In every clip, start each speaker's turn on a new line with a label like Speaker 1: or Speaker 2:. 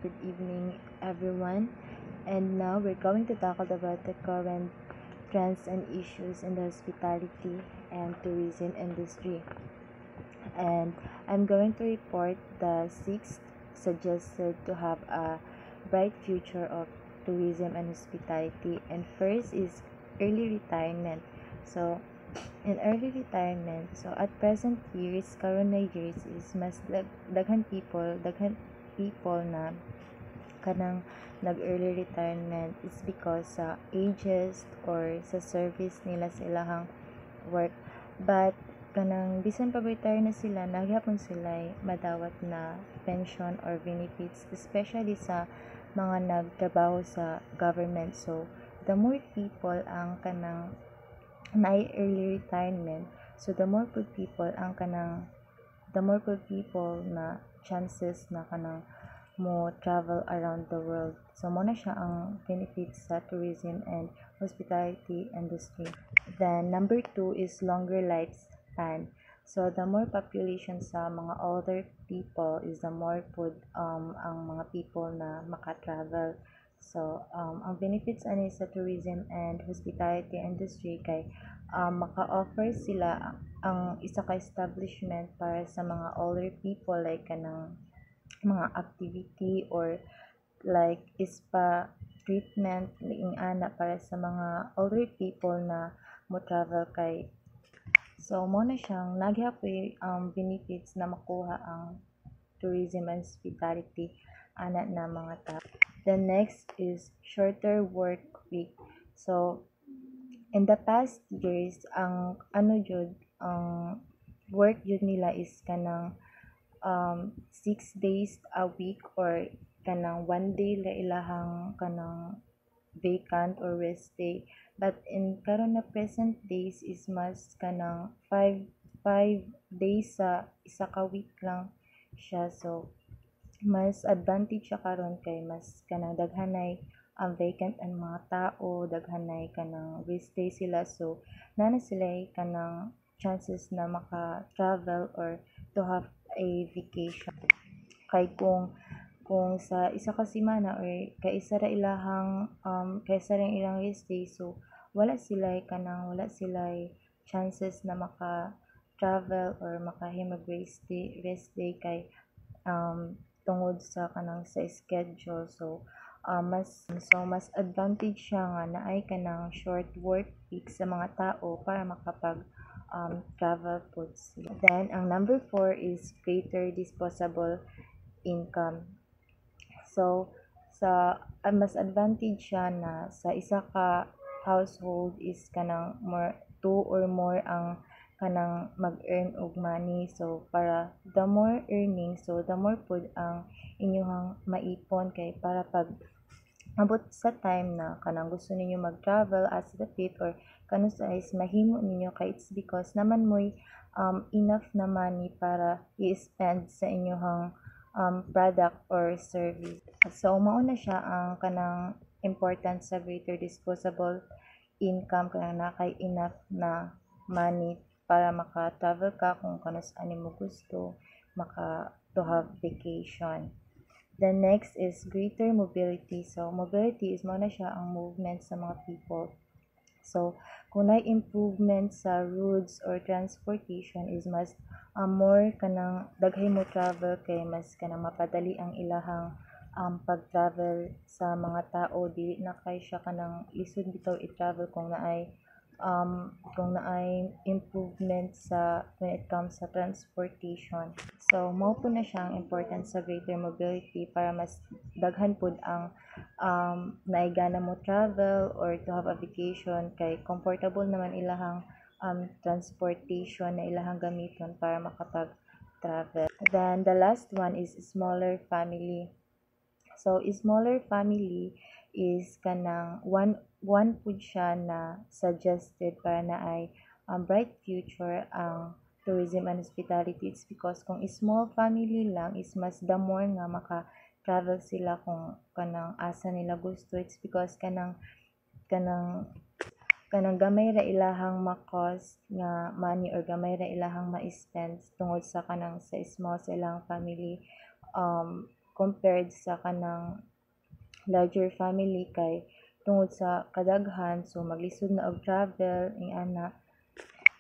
Speaker 1: good evening everyone. And now we're going to talk about the current trends and issues in the hospitality and tourism industry. And I'm going to report the six suggested to have a bright future of tourism and hospitality. And first is early retirement. So in early retirement, so at present years, current na years is mas daghan people na kanang nag-early retirement is because sa ages or sa service nila sa ilahang work. But kanang bisan pa retire na sila, naghapon sila madawat na pension or benefits, especially sa mga nagtrabaho sa government. So the more people ang kanang na early retirement, so the more people na chances na kanang mo travel around the world. So mo na siya ang benefits sa tourism and hospitality industry. Then number 2 is longer lifespan. So the more population sa mga older people is the more ang mga people na maka-travel. So ang benefits ani sa tourism and hospitality industry kay maka-offer sila ang isa ka establishment para sa mga older people, like kanang mga activity or like spa treatment ning ana para sa mga older people na mo travel kay, so mo na siyang naghapoy benefits na makuha ang tourism and hospitality ana na mga tao. The next is shorter work week. So in the past years, ang ang work jud nila is kanang 6 days a week or kanang 1 day la ilahang kanang vacant or rest day. But in karon na present days is mas kanang 5 days sa isa ka week lang siya. So mas advantage siya karon kay mas kanang daghanay ang vacant ang mga tao, daghanay kanang rest day sila. So nana sila kanang chances na maka-travel or to have a vacation. Kay kung sa isa ka semana or kaisa ra ilang rest day, so wala sila chances na maka-travel or makahimog rest day kay tungod sa kanang sa schedule. So mas advantage siya nga naay kanang short work week sa mga tao para makapag travel po sila. Then ang number 4 is greater disposable income. So mas advantage siya na sa isa ka household is kanang more 2 or more ang kanang mag-earn og money. So para the more earning, so the more pud ang inyong maipon kay para pag abot sa time na kanang gusto ninyo mag-travel as the fit or kanus is mahimo ninyo kay it's because naman mo'y enough na money para i-spend sa inyong product or service. So mao na siya ang kanang important sa greater disposable income, kanang nakay enough na money para maka-travel ka kung kanus ani mo gusto to have vacation. The next is greater mobility. So mobility is mo na siya ang movement sa mga people. So kung may improvement sa roads or transportation is mas more kanang daghay mo travel kay mas kanang mapadali ang ilahang pag-travel sa mga tao. Dili na kay siya kanang lisod bitaw i-travel kung naay improvement sa when it comes sa transportation. So mao po na siya ang importance sa greater mobility para mas daghan pud ang naigana mo travel or to have a vacation kay comfortable naman ilahang transportation na ilahang gamiton para makapag-travel. Then the last one is smaller family. So smaller family is kanang one pud siya na suggested para na ay bright future ang tourism and hospitality. It's because kung small family lang is mas the more nga maka-travel sila kung kanang asa nila gusto. It's because kanang gamay ra ilahang ma-cost nga money or gamay ra ilahang ma-spend tungod sa kanang sa small sa ilang family compared sa kanang larger family kay tungod sa kadaghan so maglisod na og travel ing ana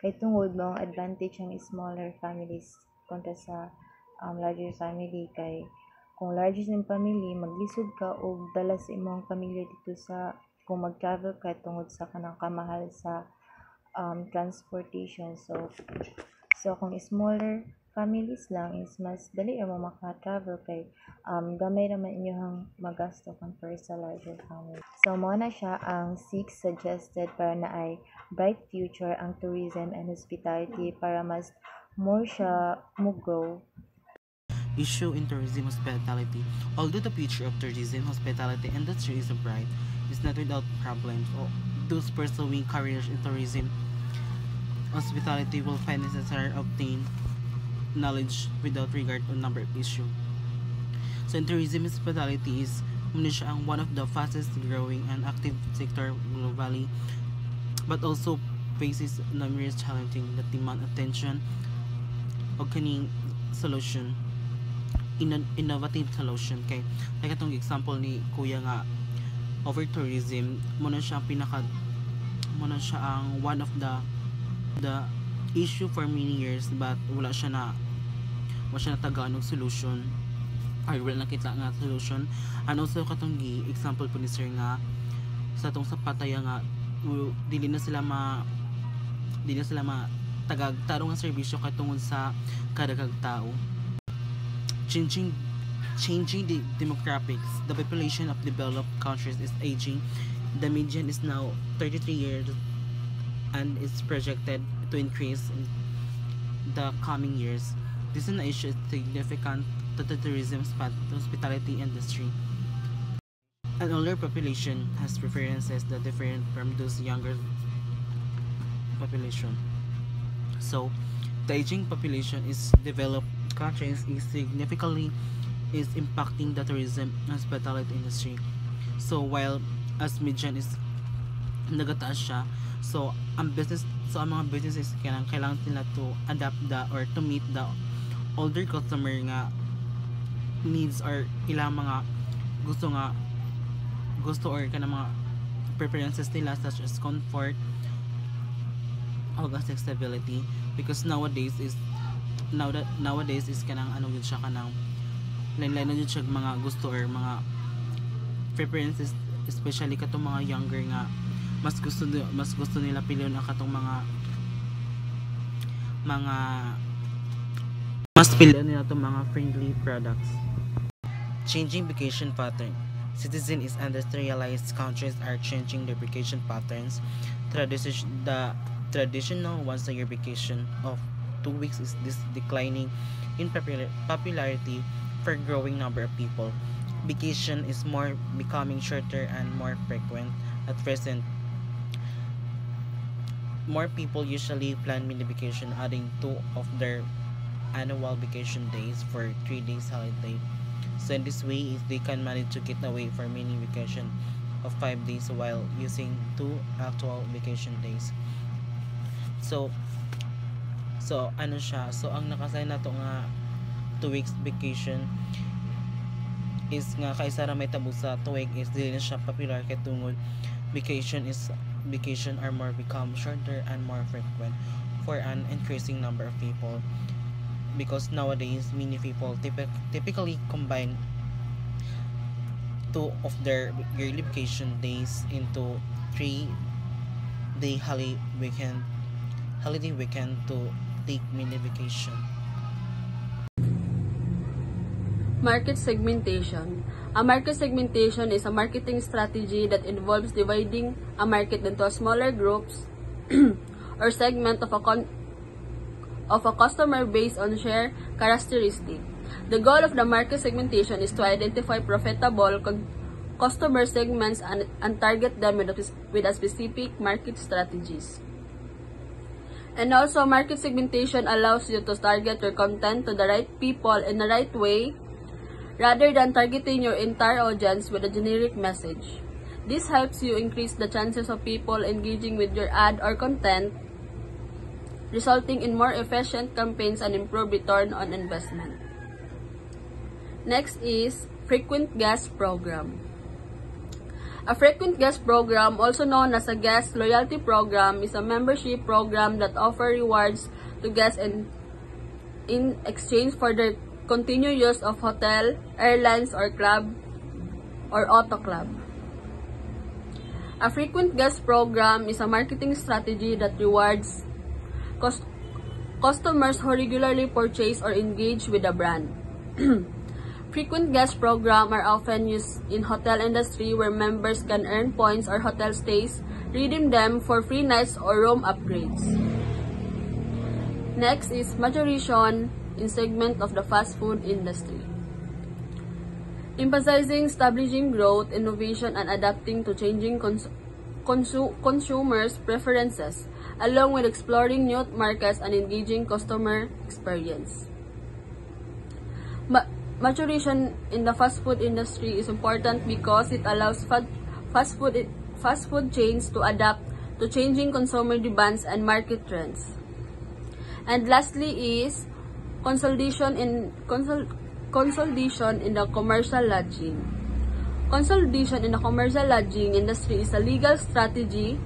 Speaker 1: kay tungod mao ang advantage ang smaller families kontra sa larger family kay kung larger sa family maglisod ka og dala sa imong pamilya dito sa kung mag-travel ka tungod sa kanang kamahal sa transportation so kung smaller families lang is mas dali ra mo maka-travel kay gamay naman inyong magasto compare sa larger family. So mao na siya ang 6 suggested para na ay bright future ang tourism and hospitality para mas more siya mo grow.
Speaker 2: Issue in tourism hospitality. Although the future of tourism hospitality industry is bright, it's not without problems. Those pursuing careers in tourism hospitality will find necessary obtain knowledge without regard to number of issue. So in tourism hospitality is muna siya ang one of the fastest growing and active sector globally, but also faces numerous challenging that demand attention o kaning solution, innovative solution kay katong example ni kuya nga over tourism muna siya ang one of the issue for many years but wala siya natagaan og solution or wala nakita nga solution. And also katong example po ni sir nga sa tong sapataya nga dili na sila tagag tarong nga serbisyo katungod sa kadagag tao. Changing the demographics, the population of developed countries is aging. The median is now 33 years and is projected to increase in the coming years. This is an issue significant to the tourism hospitality industry. An older population has preferences that differ from those younger population. So, the aging population is developed countries is significantly is impacting the tourism and hospitality industry. So, while as median is nagataas siya, so ang mga businesses kailangan nila to adapt or to meet the older customer nga needs or ilang mga gusto or kanang mga preferences nila such as comfort or accessibility, because nowadays is kanang ano yun siya kanang lain-lain na yun siya mga gusto or mga preferences, especially katong mga younger nga mas gusto nila pilon ang katong mga mas pilon nila itong mga friendly products. Changing vacation pattern. Citizens in industrialized countries are changing their vacation patterns. The traditional once-a-year vacation of 2 weeks is declining in popularity for a growing number of people. Vacation is becoming shorter and more frequent. At present, more people usually plan mini vacation, adding 2 of their annual vacation days for 3 days holiday. So in this way, they can manage to get away for mini vacation of 5 days while using 2 actual vacation days. So ano siya? So ang nakasign nato nga 2 weeks vacation is nga kaysa ra may tabo sa tuig is dili na siya popular kay tungod vacation are more become shorter and more frequent for an increasing number of people, because nowadays many people typically combine 2 of their yearly vacation days into 3-day holiday weekend to take mini vacation.
Speaker 3: Market segmentation. A market segmentation is a marketing strategy that involves dividing a market into smaller groups or segment of a customer based on share characteristic. The goal of the market segmentation is to identify profitable customer segments and target them with a specific market strategies. And also, market segmentation allows you to target your content to the right people in the right way, rather than targeting your entire audience with a generic message. This helps you increase the chances of people engaging with your ad or content, resulting in more efficient campaigns and improved return on investment. Next is frequent guest program. A frequent guest program, also known as a guest loyalty program, is a membership program that offers rewards to guests in exchange for their continued use of hotel, airlines, or club, or auto club. A frequent guest program is a marketing strategy that rewards customers who regularly purchase or engage with a brand. Frequent guest programs are often used in hotel industry where members can earn points or hotel stays, redeem them for free nights or room upgrades. Next is maturation in segment of the fast food industry. Emphasizing establishing growth, innovation, and adapting to changing consumers' preferences, along with exploring new markets and engaging customer experience. Maturation in the fast food industry is important because it allows fast food chains to adapt to changing consumer demands and market trends. And lastly is consolidation in the commercial lodging. Consolidation in the commercial lodging industry is a legal strategy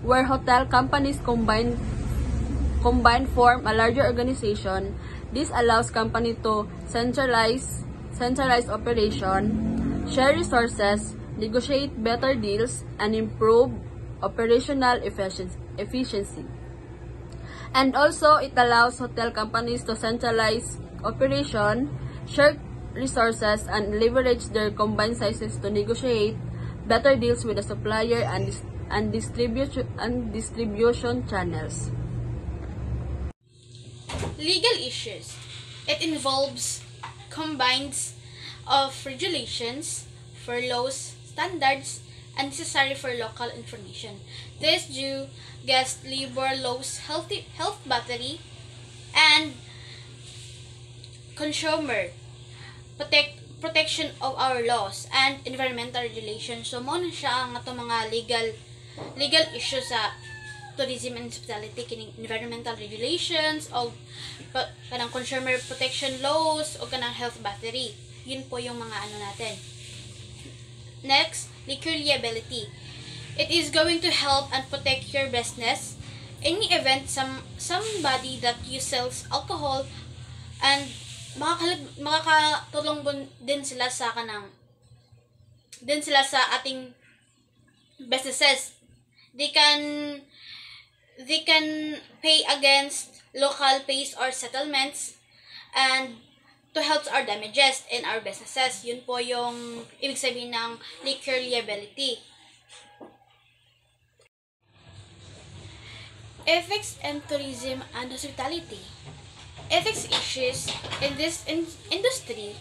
Speaker 3: where hotel companies combine form a larger organization. This allows company to centralize operation, share resources, negotiate better deals, and improve operational efficiency. And also, it allows hotel companies to centralize operation, share resources, and leverage their combined sizes to negotiate better deals with the supplier and distribution channels.
Speaker 4: Legal issues. It involves combines of regulations for laws, standards, and necessary for local information. This due guest labor laws, health battery, and consumer protection of our laws and environmental regulations. So mo na siya ang ato mga legal issues sa tourism and hospitality, kining environmental regulations o kanang consumer protection laws o kanang health battery. Yun po yung mga ano natin. Next, liquor liability. It is going to help and protect your business. Any event somebody that you sells alcohol and makakatulong din sila sa ating businesses. They can pay against local pays or settlements and to help our damages in our businesses. Yun po yung ibig sabihin ng liquor liability. Ethics and tourism and hospitality. Ethics issues in this industry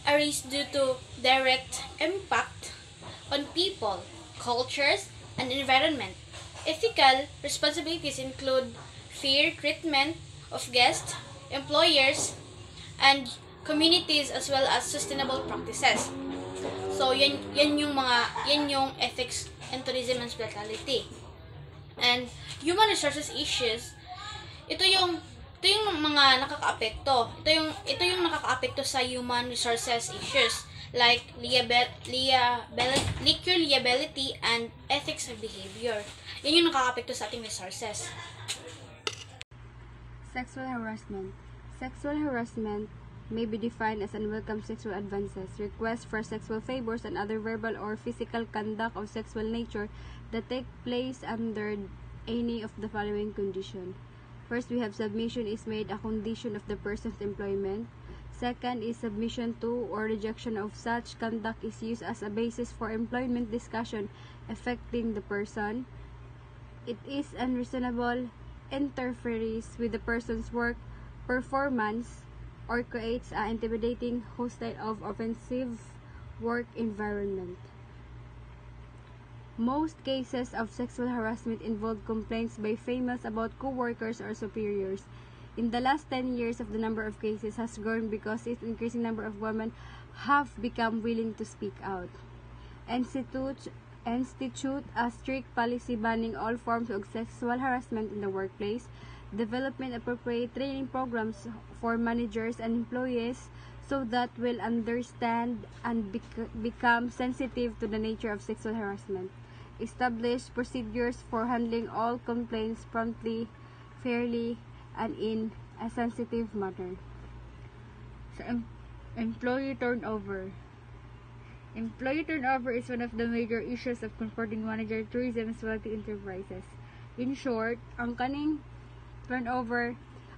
Speaker 4: arise due to direct impact on people, cultures, and environment. Ethical responsibilities include fair treatment of guests, employers, and communities as well as sustainable practices. So yan yung ethics and tourism and hospitality. And human resources issues, ito yung mga nakakaapekto. Ito yung nakakaapekto sa human resources issues like liquor liability and ethics of behavior. Yan yung nakakaapekto sa ating resources.
Speaker 5: Sexual harassment. Sexual harassment may be defined as unwelcome sexual advances, requests for sexual favors, and other verbal or physical conduct of sexual nature that take place under any of the following condition. First, we have submission is made a condition of the person's employment. Second is submission to or rejection of such conduct is used as a basis for employment discussion affecting the person. It is unreasonable, interferes with the person's work performance, or creates an intimidating, hostile, or offensive work environment. Most cases of sexual harassment involve complaints by females about co-workers or superiors. In the last 10 years, the number of cases has grown because its increasing number of women have become willing to speak out. Institute a strict policy banning all forms of sexual harassment in the workplace. Development appropriate training programs for managers and employees so that will understand and become sensitive to the nature of sexual harassment. Establish procedures for handling all complaints promptly, fairly, and in a sensitive manner. So, employee turnover. Employee turnover is one of the major issues of comforting manager tourism as well to enterprises. In short, ang kaning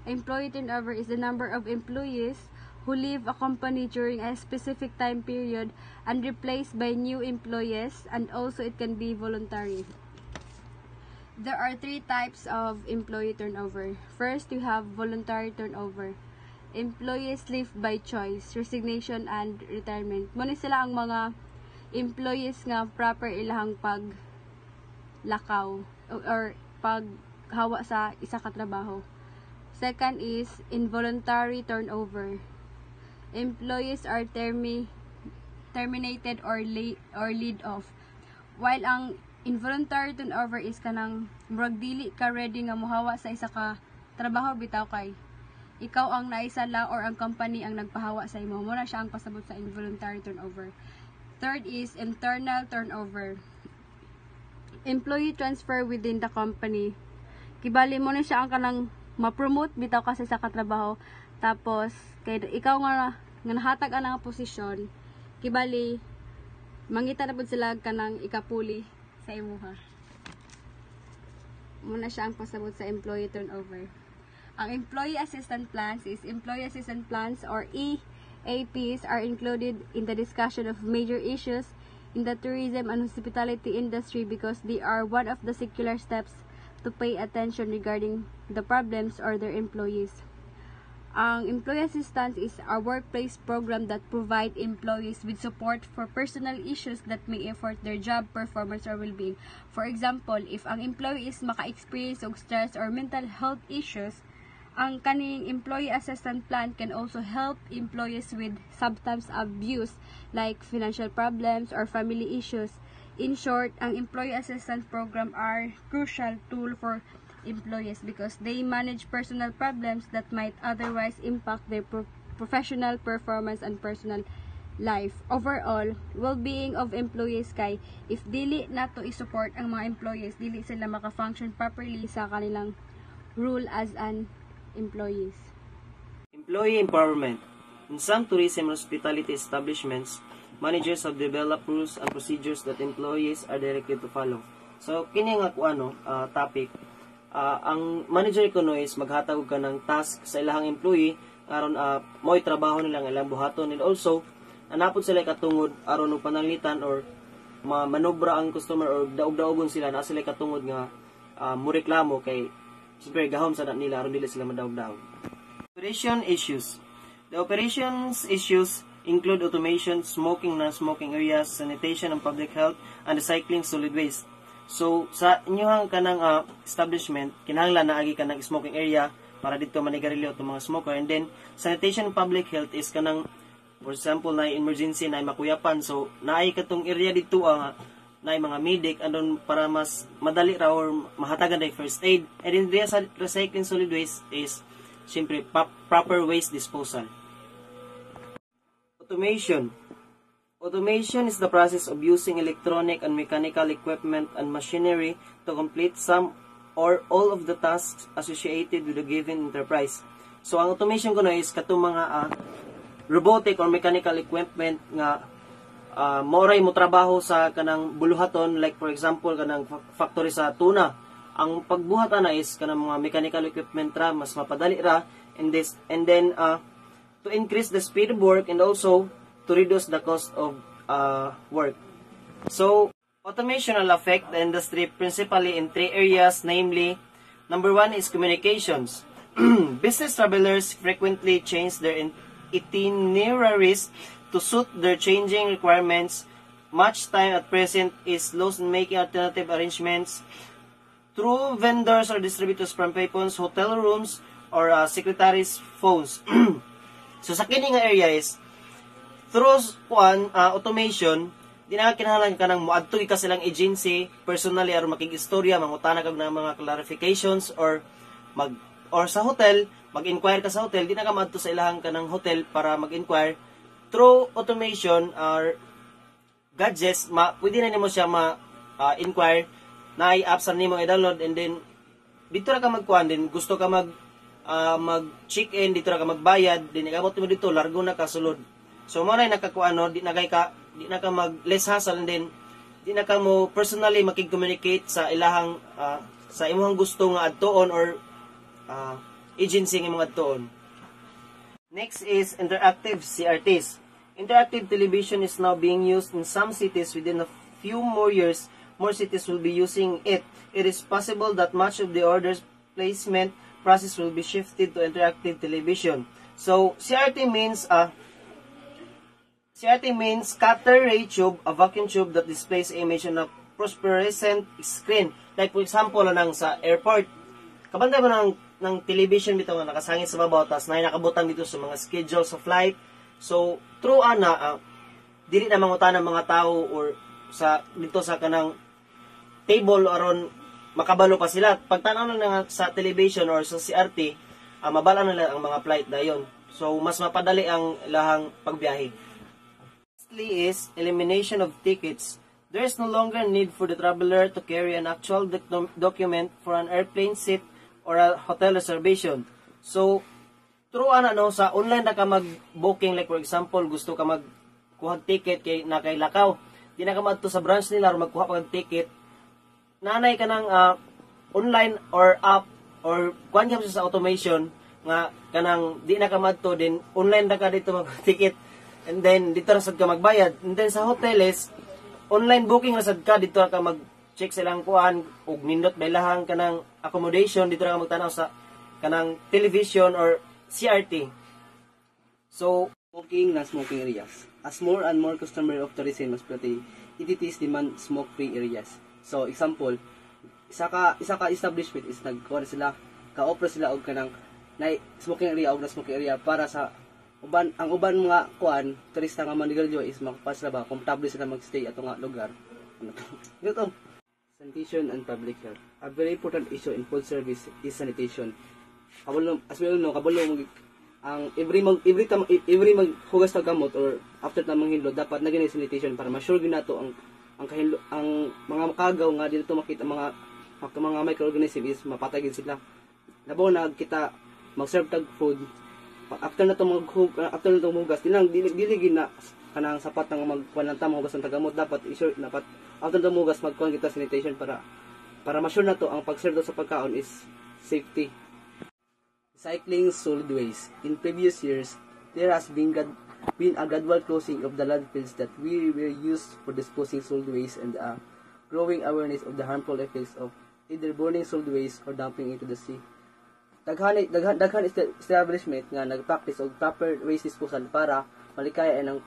Speaker 5: employee turnover is the number of employees who leave a company during a specific time period and replaced by new employees, and also it can be voluntary. There are 3 types of employee turnover. First, you have voluntary turnover. Employees leave by choice, resignation, and retirement. Muna sila ang mga employees nga proper ilahang paglakaw or paghawa sa isa ka trabaho. Second is involuntary turnover. Employees are terminated or laid off. While ang involuntary turnover is kanang murag dili ka ready nga mohawa sa isa ka trabaho bitaw kay ikaw ang naisala or ang company ang nagpahawa sa imo. Muna siya ang pasabot sa involuntary turnover. Third is internal turnover. Employee transfer within the company. Kibali mo na siya ang kanang ma-promote bitaw kasi sa katrabaho. Tapos kay ikaw nga nahatag ang posisyon, kibali mangita na pud sila kanang ikapuli sa imuha. Muna siya ang pasabot sa employee turnover. Ang employee assistance plans or EAPs are included in the discussion of major issues in the tourism and hospitality industry because they are one of the secular steps to pay attention regarding the problems or their employees. Ang employee assistance is a workplace program that provide employees with support for personal issues that may affect their job performance or well-being. For example, if ang employee is maka-experience og stress or mental health issues, ang kaning employee assistance plan can also help employees with substance abuse like financial problems or family issues. In short, ang employee assistance program are crucial tool for employees because they manage personal problems that might otherwise impact their professional performance and personal life. Overall, well-being of employees kay if dili nato i-support ang mga employees, dili sila maka-function properly sa kanilang role as an employees.
Speaker 6: Employee empowerment. In some tourism and hospitality establishments, managers have developed rules and procedures that employees are directed to follow. So, kini nga topic, ang manager kuno is maghatag ka ng task sa ilahang employee aron mo'y trabaho nila ang ilang buhaton, and also anapod sila katungod aron og pananglitan or manobra ang customer or daog-daogon sila na sila katungod nga mureklamo kay siyempre gahom sa nila aron dili sila madaog-daog. Operation issues. The operations issues include automation, smoking, non-smoking areas, sanitation and public health, and recycling solid waste. So, sa inyong kanang establishment, kinahanglan na agi kanang smoking area para dito manigarilyo itong mga smoker. And then, sanitation and public health is kanang, for example, na emergency, na makuyapan. So, naay katong area dito na mga medic andon para mas madali ra or mahatagan na first aid. And then, recycling solid waste is, siyempre, proper waste disposal. Automation. Automation is the process of using electronic and mechanical equipment and machinery to complete some or all of the tasks associated with a given enterprise. So, ang automation ko na is katong mga robotic or mechanical equipment nga moray mo trabaho sa kanang buluhaton, like for example, kanang factory sa tuna. Ang pagbuhat na is kanang mga mechanical equipment ra, mas mapadali ra, and then to increase the speed of work and also to reduce the cost of work. So, automation will affect the industry principally in 3 areas, namely, number 1 is communications. Business travelers frequently change their itineraries to suit their changing requirements. Much time at present is lost in making alternative arrangements through vendors or distributors from payphones, hotel rooms, or secretaries' phones. So, sa kini nga area is, through automation, di na kinahanglan ka nang muadto ka silang agency, personally, aron makig-istorya, mangutana kag ng mga clarifications, or sa hotel, mag-inquire ka sa hotel, di na ka maadto sa ilahang ka ng hotel para mag-inquire, through automation or gadgets, pwede na nimo siya inquire na i-apps na nimo i-download, and then dito ra ka magkuhan, din gusto ka mag check in, dito ra ka magbayad, din ikabot mo dito largo na ka sulod. So mo na nakakuan no, di na ka mag less hassle, and then di na ka mo personally makig-communicate sa ilahang sa imong gusto nga adtoon or agency nga imong adtoon. Next is interactive CRTs. Interactive television is now being used in some cities. Within a few more years, more cities will be using it. It is possible that much of the orders placement process will be shifted to interactive television. So, CRT means scatter ray tube, a vacuum tube that displays image on a phosphorescent screen. Like for example, sa airport, kabanda mo ng television dito nga nakasangit sa babaw, tas na nakabutang dito sa mga schedule sa flight. So, through dili na mangutan ng mga tao or dito sa kanang table aron makabalo pa sila. Pagtanaw na sa television or sa CRT, mabala na lang ang mga flight dayon. So, mas mapadali ang ilahang pagbiyahe. Lastly is elimination of tickets. There is no longer need for the traveler to carry an actual document for an airplane seat or a hotel reservation. So, through sa online na ka mag-booking, like for example, gusto ka magkuha ticket kay Lakaw. Di na ka madto sa branch nila or magkuha pa ng ticket. Nanay ka ng online or app or kuhan ka sa automation nga kanang di na ka madto din online na ka dito mag-ticket, and then dito rasad ka magbayad, and then sa hoteles online booking rasad ka dito ka mag-check silang kuhan ug nindot bailahang kanang accommodation dito ra ka magtanaw sa kanang television or CRT.
Speaker 7: So, smoking na smoking areas. As more and more customer of tourism hospitality, entities demand smoke-free areas. So, example, isa ka establishment is ka-offer sila og kanang na smoking area og na smoking area para sa ang uban mga kuan turista nga manigalyo is makapas sila ba komportable sila magstay ato nga lugar. Ito. Sanitation and public health. A very important issue in food service is sanitation. As we all know, ang every maghugas ng gamot or after na manghilo dapat na ganay sanitation para ma-sure ginato ang mga makagaw nga dito makita mga microorganism is mapatay gid sila. Labaw na kita mag-serve tag food after na to maghugas dili na kanang sapat nga magkuan ta maghugas ng tagamot, dapat i-sure dapat after na maghugas magkuan kita sanitation para ma-sure na to ang pag-serve sa pagkaon is safety. Recycling solid waste. In previous years, there has been a gradual closing of the landfills that were used for disposing solid waste and a growing awareness of the harmful effects of either burning solid waste or dumping into the sea. Daghan establishment nga nag-practice og proper waste disposal para malikayan ang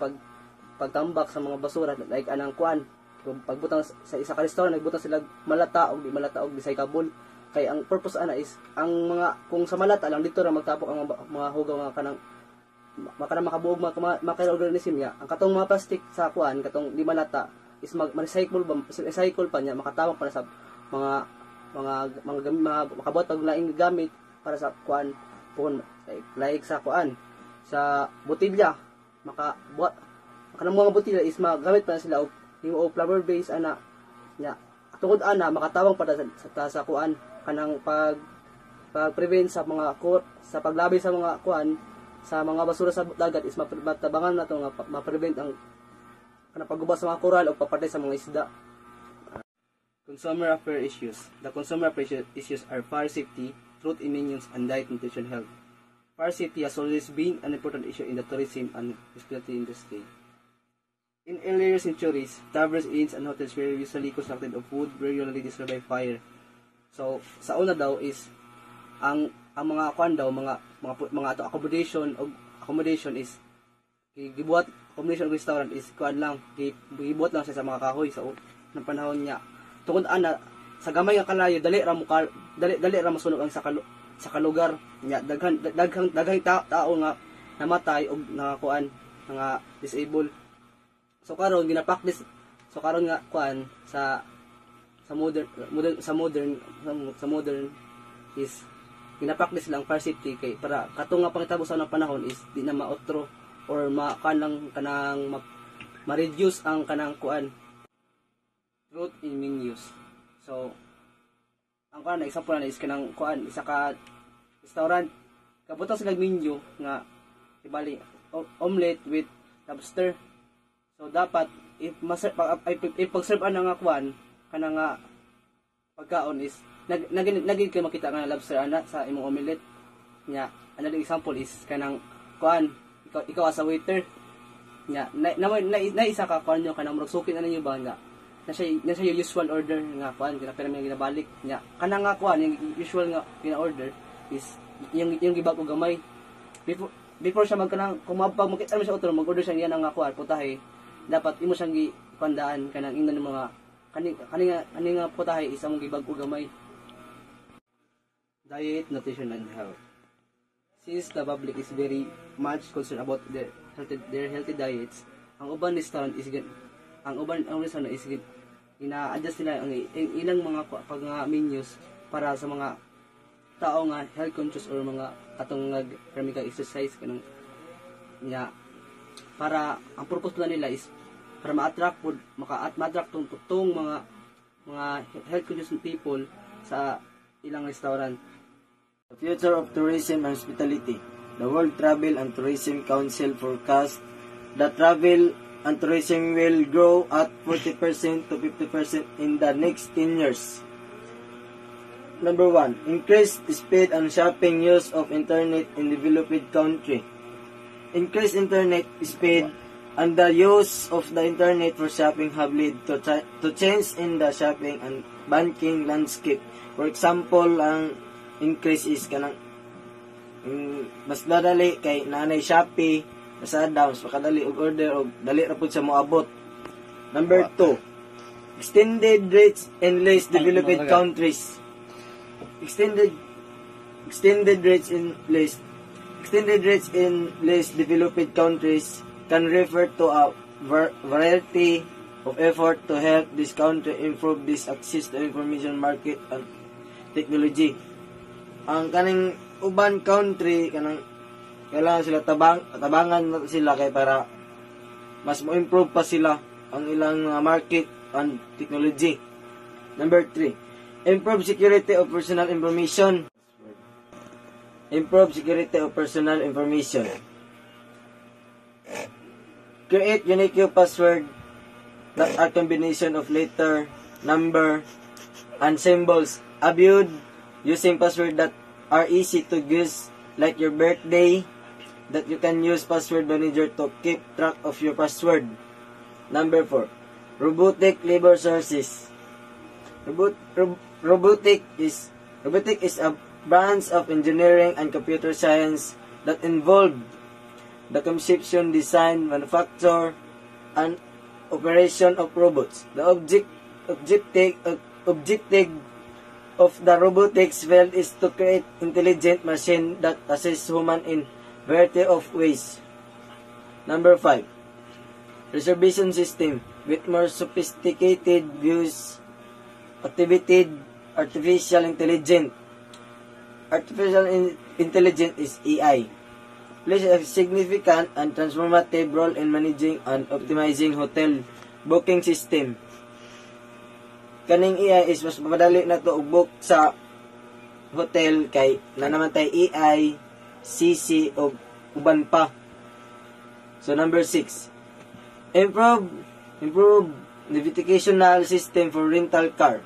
Speaker 7: pagtambak sa mga basura, like anang kuan pagbutang sa isa ka restaurant nagbutang sila malata og di malata og recyclable. Kay ang purpose is ang mga kung sa malata lang dito ra magtapok ang mga hugaw nga kanang makabuog microorganism ya. Ang katong mga plastic sa kuan katong di malata is recycle pa niya, makatawag para sa mga makabot og laing gamit para sa kuan like sa kuan sa botilya makabuat kanang mga botilya is magamit pa na sila og flower base ana nya tungod ana makatawag para sa kuan kanang pag-prevent sa mga sa paglabi sa mga kuan sa mga basura sa dagat is matabangan na to nga ma-prevent ang kanang paggubas sa mga coral o papatay sa mga isda. Consumer affair issues. The consumer affair issues are fire safety, truth in menus, and diet, nutrition, health. Fire safety has always been an important issue in the tourism and hospitality industry. In earlier centuries, taverns, inns, and hotels were usually constructed of wood regularly destroyed by fire. So, sa una daw is ang mga kuan daw mga accommodation is gibuhat accommodation restaurant is kuan lang gibuhat lang siya sa mga kahoy sa ng panahon niya. Tungod ana sa gamay nga kalayo dali ra masunog ang sa kalugar nya daghang tao nga namatay og nakakuan nga disabled. So karon gina-practice nga kuan sa modern is gina-practice lang fire safety kay para katong nga pangitabusan ng panahon is di na maotro or ma-reduce ang kanang kuan fruit in menus. So ang kuan na example na is kanang kuan isa ka restaurant kabutang sila menu nga ibali omelette with lobster. So dapat if pag-serve ana nga kuan kana nga pagkaon is naging kayo makita nga lobster ana sa imong omelette nya. Another example is kanang kuan ikaw as a waiter nya na isa ka kuan nyo kanang murag sukin ana nyo ba nga na siya yung usual order nga kuan kina pero may ginabalik nya kanang nga kuan yung usual nga gina-order is yung gibag og gamay before siya magkanang kung pag makita mo siya otro mag-order siya niya nga kuan putahe dapat imo siyang gipandaan kanang ingnon mga kani nga putahe isa mong gibag og gamay. Diet, nutrition, and health. Since the public is very much concerned about their healthy diets, ang uban restaurant is ina-adjust nila ang ilang mga pag menus para sa mga tao nga health conscious or mga katong nag exercise kanang nya para ang purpose nila is para ma-attract tong mga health conscious people sa ilang restaurant.
Speaker 6: The future of tourism and hospitality. The World Travel and Tourism Council forecasts that travel and tourism will grow at 40% to 50% in the next 10 years. Number 1. Increased speed and shopping use of internet in developed country. Increased internet speed and the use of the internet for shopping have led to change in the shopping and banking landscape. For example, ang increase is kanang mas madali kay nanay Shopee, Lazada, mas makadali og order og dali ra pud sa moabot. Number 2. Extended rates in less developed countries. Extended rates in less developed countries can refer to a variety of effort to help this country improve this access to information market and technology. Ang kaning uban country kanang kailangan sila tabangan sila kay para mas mo-improve pa sila ang ilang market and technology. Number 3. Improve security of personal information. Improve security of personal information. Create unique password that are combination of letter, number, and symbols. Avoid using password that are easy to use, like your birthday, that you can use password manager to keep track of your password. Number 4. Robotic labor sources. Robotic is a branch of engineering and computer science that involve the conception, design, manufacture, and operation of robots. The objective of the robotics field is to create intelligent machine that assist human in variety of ways. Number 5. Reservation system with more sophisticated views activated artificial intelligence. Artificial intelligence is AI. Plays a significant and transformative role in managing and optimizing hotel booking system. Kaning AI is mas madali na to book sa hotel kay na naman tay AI, CC o uban pa. So number 6. Improve navigational system for rental car.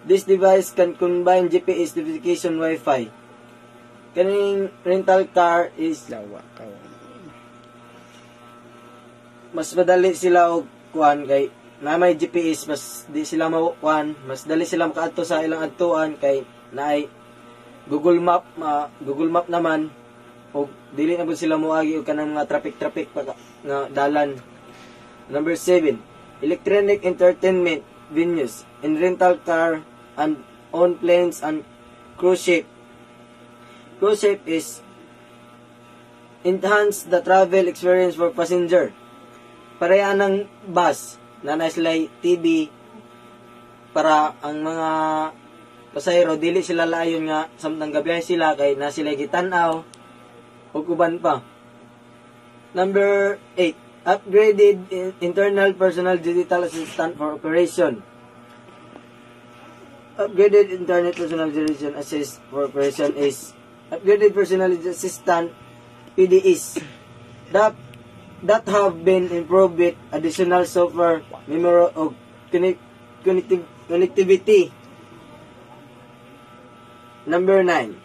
Speaker 6: This device can combine GPS navigation Wi-Fi. Kaning rental car is mas madali sila og kuan kay na may GPS, mas di sila makuan, mas dali sila makaadto sa ilang adtuan kay naay Google Map naman og dili na pud sila moagi og kanang mga traffic nga dalan. Number 7. Electronic entertainment venues in rental car and on planes and cruise ship. Cruise ship is enhance the travel experience for passenger. Pareha ng bus na sila TV para ang mga pasahero dili sila layon nga samtang gabiyahe sila kay na sila gitanaw ug uban pa.
Speaker 8: Number 8. Upgraded internal personal digital assistant for operation. Upgraded internet personal digital assist for operation is upgraded personal assistant PDEs that have been improved with additional software, memory, or connectivity. Number 9.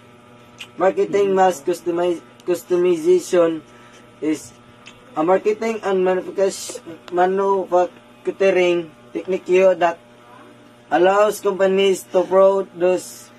Speaker 8: Marketing mass customization is a marketing and manufacturing technique that allows companies to produce